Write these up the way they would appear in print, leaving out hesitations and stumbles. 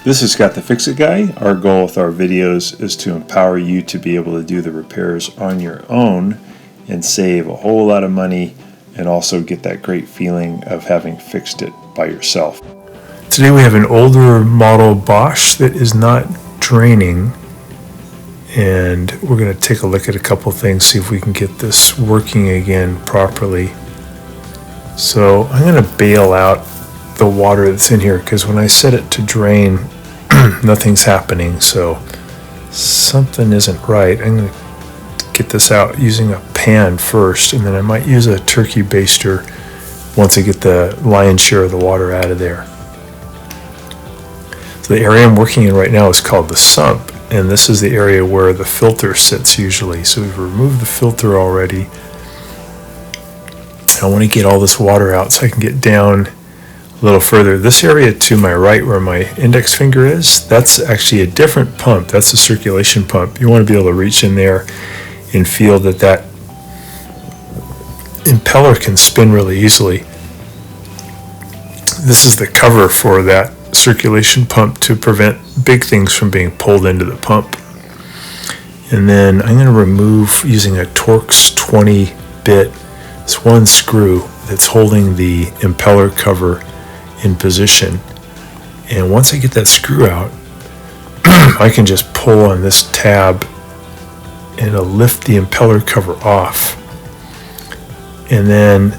This is Scott the Fix-It Guy. Our goal with our videos is to empower you to be able to do the repairs on your own and save a whole lot of money and also get that great feeling of having fixed it by yourself. Today we have an older model Bosch that is not draining, and we're going to take a look at a couple things, see if we can get this working again properly. So I'm going to bail out the water that's in here because when I set it to drain nothing's happening, so something isn't right. I'm going to get this out using a pan first, and then I might use a turkey baster once I get the lion's share of the water out of there. So the area I'm working in right now is called the sump, and this is the area where the filter sits usually. So we've removed the filter already. I want to get all this water out so I can get down a little further. This area to my right where my index finger is, that's actually a different pump. That's a circulation pump. You want to be able to reach in there and feel that that impeller can spin really easily. This is the cover for that circulation pump to prevent big things from being pulled into the pump. And then I'm going to remove, using a Torx 20 bit, this one screw that's holding the impeller cover in position. And once I get that screw out, I can just pull on this tab and it'll lift the impeller cover off. And then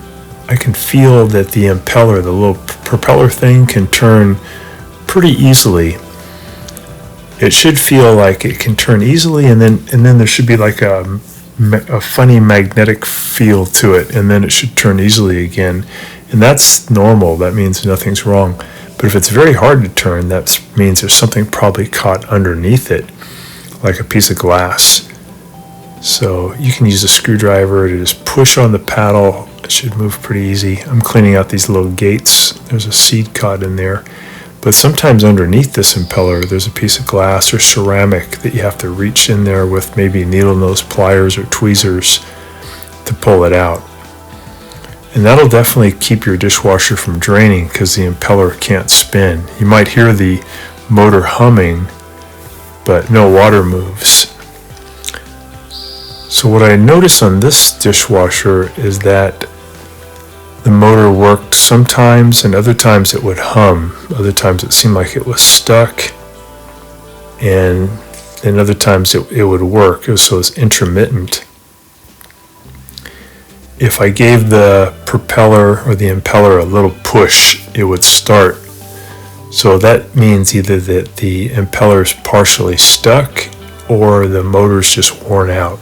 I can feel that the impeller, the little propeller thing, can turn pretty easily. It should feel like it can turn easily, and then there should be like a funny magnetic feel to it, and then it should turn easily again. And that's normal. That means nothing's wrong. But if it's very hard to turn, that means there's something probably caught underneath it, like a piece of glass. So you can use a screwdriver to just push on the paddle. It should move pretty easy. I'm cleaning out these little gates. There's a seed caught in there. But sometimes underneath this impeller, there's a piece of glass or ceramic that you have to reach in there with maybe needle nose pliers or tweezers to pull it out. And that'll definitely keep your dishwasher from draining because the impeller can't spin. You might hear the motor humming, but no water moves. So what I noticed on this dishwasher is that the motor worked sometimes, and other times it would hum. Other times it seemed like it was stuck, and other times it would work. So it was intermittent. If I gave the propeller or the impeller a little push, it would start. So that means either that the impeller is partially stuck or the motor's just worn out.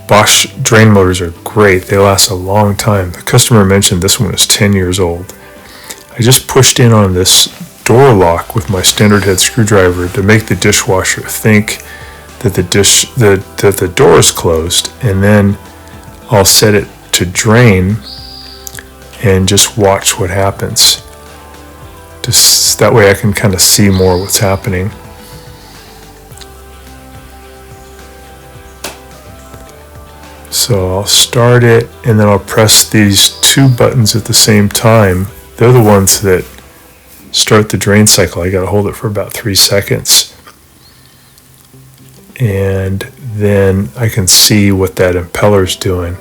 Bosch drain motors are great. They last a long time. The customer mentioned this one is 10 years old. I just pushed in on this door lock with my standard head screwdriver to make the dishwasher think that the door is closed, and then I'll set it to drain and just watch what happens. Just that way I can kind of see more what's happening. So I'll start it, and then I'll press these two buttons at the same time. They're the ones that start the drain cycle. I got to hold it for about 3 seconds. And then I can see what that impeller's doing.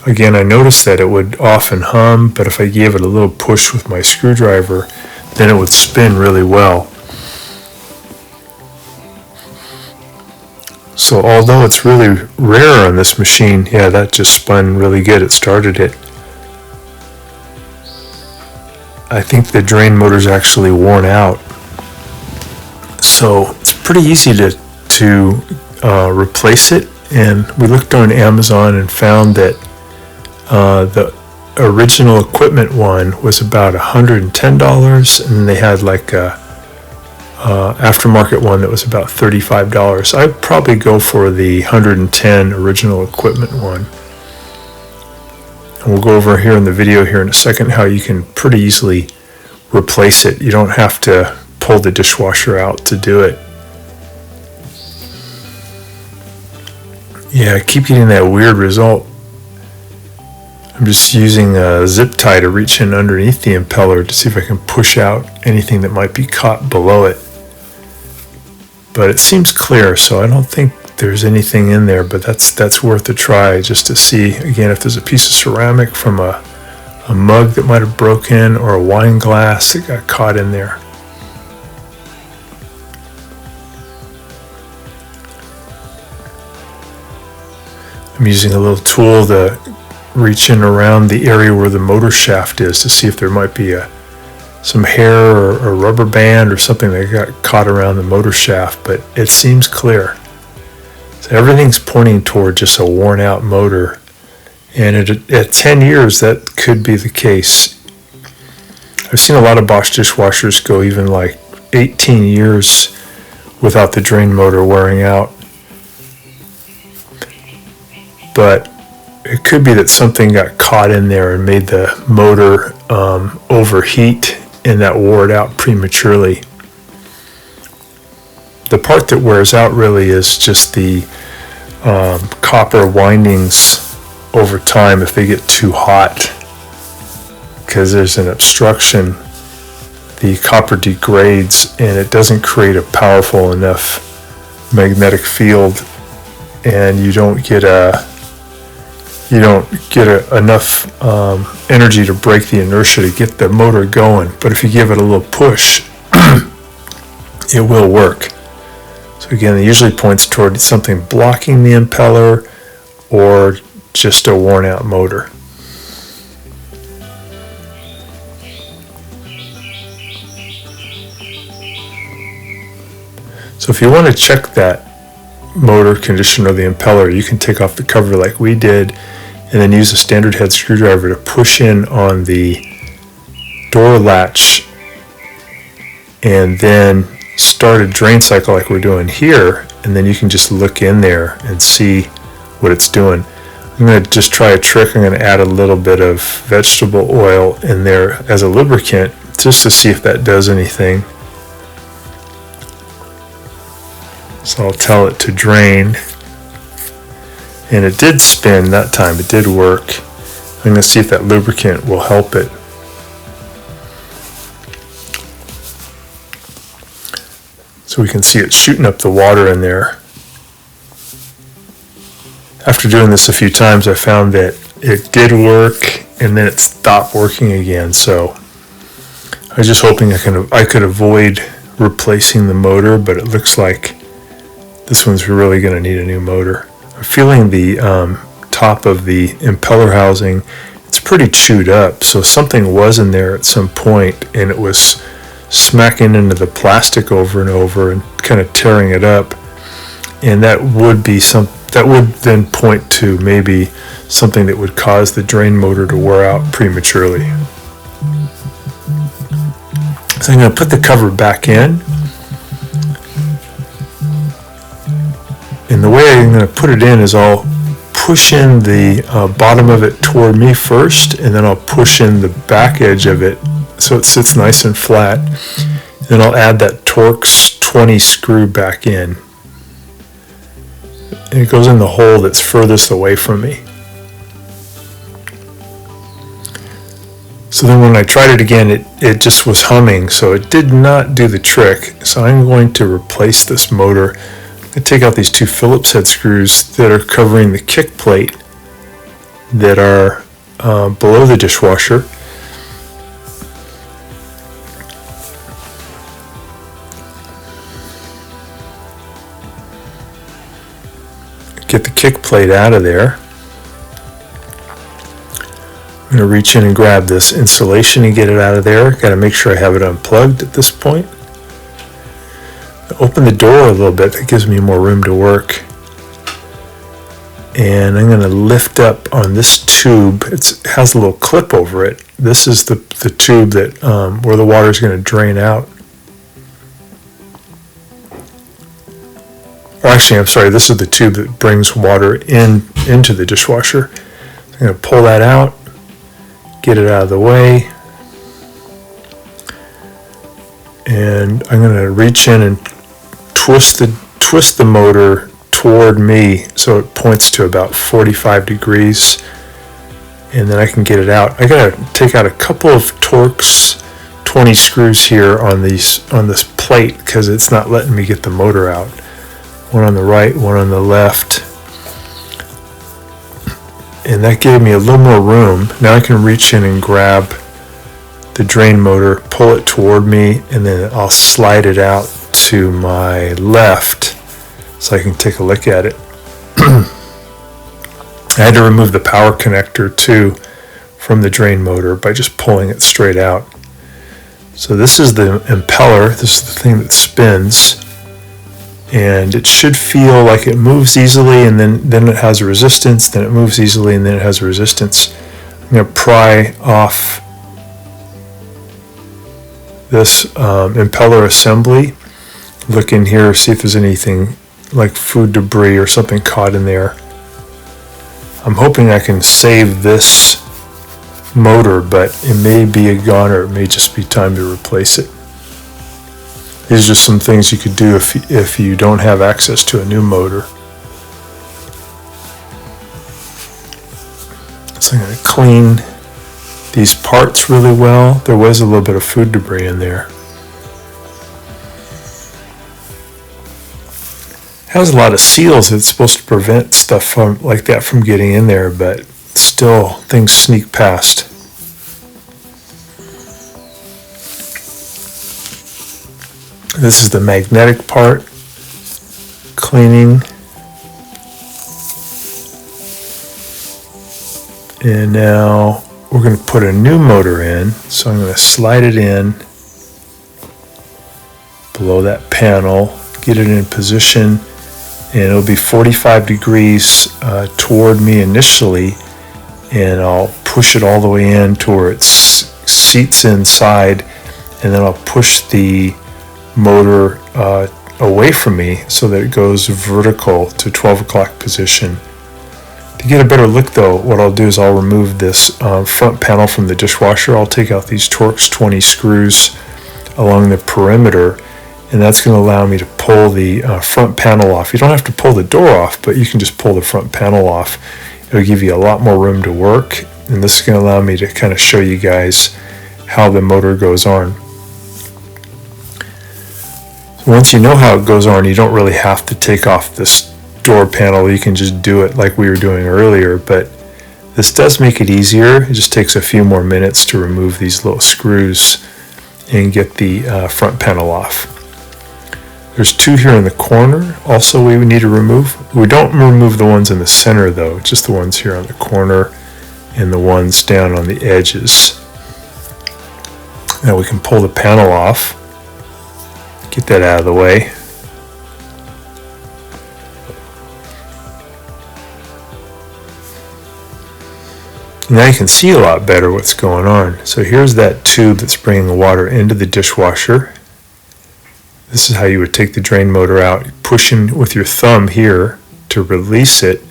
Again, I noticed that it would often hum, but if I gave it a little push with my screwdriver, then it would spin really well. So although it's really rare on this machine, yeah, that just spun really good. It started it. I think the drain motor's actually worn out. So it's pretty easy to replace it. And we looked on Amazon and found that the original equipment one was about $110, and they had like a aftermarket one that was about $35. I'd probably go for the 110 original equipment one. And we'll go over here in the video here in a second how you can pretty easily replace it. You don't have to pull the dishwasher out to do it. Yeah, I keep getting that weird result. I'm just using a zip tie to reach in underneath the impeller to see if I can push out anything that might be caught below it. But it seems clear, so I don't think there's anything in there, but that's worth a try just to see, again, if there's a piece of ceramic from a mug that might have broken or a wine glass that got caught in there. I'm using a little tool to reach in around the area where the motor shaft is to see if there might be some hair or a rubber band or something that got caught around the motor shaft, but it seems clear. So everything's pointing toward just a worn out motor, and at 10 years that could be the case. I've seen a lot of Bosch dishwashers go even like 18 years without the drain motor wearing out. But it could be that something got caught in there and made the motor overheat, and that wore it out prematurely. The part that wears out really is just the copper windings over time if they get too hot, because there's an obstruction. The copper degrades and it doesn't create a powerful enough magnetic field, and you don't get enough energy to break the inertia to get the motor going. But if you give it a little push, it will work. So again, it usually points toward something blocking the impeller or just a worn out motor. So if you want to check that motor condition of the impeller, you can take off the cover like we did and then use a standard head screwdriver to push in on the door latch and then start a drain cycle like we're doing here, and then you can just look in there and see what it's doing. I'm going to just try a trick. I'm going to add a little bit of vegetable oil in there as a lubricant just to see if that does anything. So I'll tell it to drain, and it did spin that time. It did work. I'm going to see if that lubricant will help it. So we can see it shooting up the water in there. After doing this a few times, I found that it did work and then it stopped working again. So I was just hoping I could avoid replacing the motor, but it looks like this one's really going to need a new motor. I'm feeling the top of the impeller housing, it's pretty chewed up, so something was in there at some point and it was smacking into the plastic over and over and kind of tearing it up, and that would then point to maybe something that would cause the drain motor to wear out prematurely. So I'm going to put the cover back in, and the way I'm going to put it in is I'll push in the bottom of it toward me first, and then I'll push in the back edge of it so it sits nice and flat. Then I'll add that Torx 20 screw back in, and it goes in the hole that's furthest away from me. So then when I tried it again, it just was humming, so it did not do the trick. So I'm going to replace this motor. I take out these two Phillips head screws that are covering the kick plate that are below the dishwasher. Get the kick plate out of there. I'm going to reach in and grab this insulation and get it out of there. Got to make sure I have it unplugged at this point. Open the door a little bit. That gives me more room to work. And I'm going to lift up on this tube. It has a little clip over it. This is the tube that where the water is going to drain out. Or actually, I'm sorry, this is the tube that brings water into the dishwasher. I'm going to pull that out, get it out of the way, and I'm going to reach in and twist the motor toward me so it points to about 45 degrees. and then I can get it out. I gotta take out a couple of Torx 20 screws here on this plate because it's not letting me get the motor out. One on the right, one on the left. And that gave me a little more room. Now I can reach in and grab the drain motor, pull it toward me, and then I'll slide it out to my left so I can take a look at it. I had to remove the power connector too from the drain motor by just pulling it straight out. So this is the impeller. This is the thing that spins, and it should feel like it moves easily, and then it has a resistance, then it moves easily, and then it has a resistance. I'm going to pry off this impeller assembly. Look in here, see if there's anything like food debris or something caught in there. I'm hoping I can save this motor, but it may be a goner. It may just be time to replace it. These are just some things you could do if you don't have access to a new motor. So I'm going to clean these parts really well. There was a little bit of food debris in there. It has a lot of seals that's supposed to prevent stuff like that from getting in there, but still things sneak past. This is the magnetic part, cleaning. And now we're going to put a new motor in. So I'm going to slide it in below that panel, get it in position, and it'll be 45 degrees toward me initially, and I'll push it all the way in to where it seats inside, and then I'll push the motor away from me so that it goes vertical to 12 o'clock position. To get a better look though, what I'll do is I'll remove this front panel from the dishwasher. I'll take out these Torx 20 screws along the perimeter, and that's going to allow me to pull the front panel off. You don't have to pull the door off, but you can just pull the front panel off. It'll give you a lot more room to work, and this is going to allow me to kind of show you guys how the motor goes on. So once you know how it goes on, you don't really have to take off this door panel. You can just do it like we were doing earlier, but this does make it easier. It just takes a few more minutes to remove these little screws and get the front panel off. There's two here in the corner also we need to remove. We don't remove the ones in the center though, just the ones here on the corner and the ones down on the edges. Now we can pull the panel off, get that out of the way. Now you can see a lot better what's going on. So here's that tube that's bringing the water into the dishwasher. This is how you would take the drain motor out, pushing with your thumb here to release it,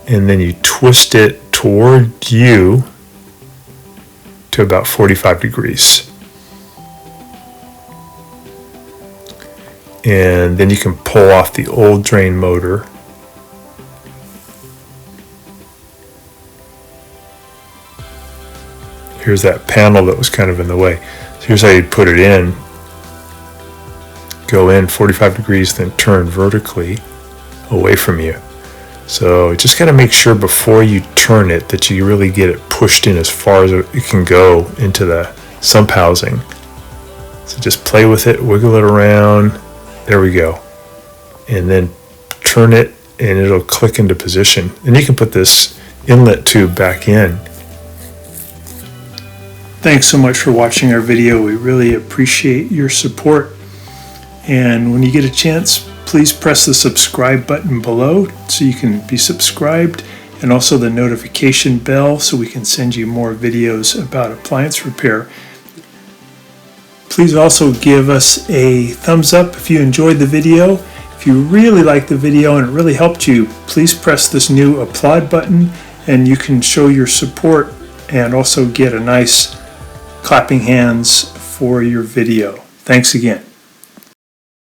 and then you twist it toward you to about 45 degrees. And then you can pull off the old drain motor. Here's that panel that was kind of in the way. So here's how you'd put it in. Go in 45 degrees, then turn vertically away from you. So just got to make sure before you turn it that you really get it pushed in as far as it can go into the sump housing. So just play with it, wiggle it around. There we go. And then turn it and it'll click into position. And you can put this inlet tube back in. Thanks so much for watching our video. We really appreciate your support. And when you get a chance, please press the subscribe button below so you can be subscribed, and also the notification bell so we can send you more videos about appliance repair. Please also give us a thumbs up if you enjoyed the video. If you really liked the video and it really helped you, please press this new applaud button and you can show your support and also get a nice clapping hands for your video. Thanks again.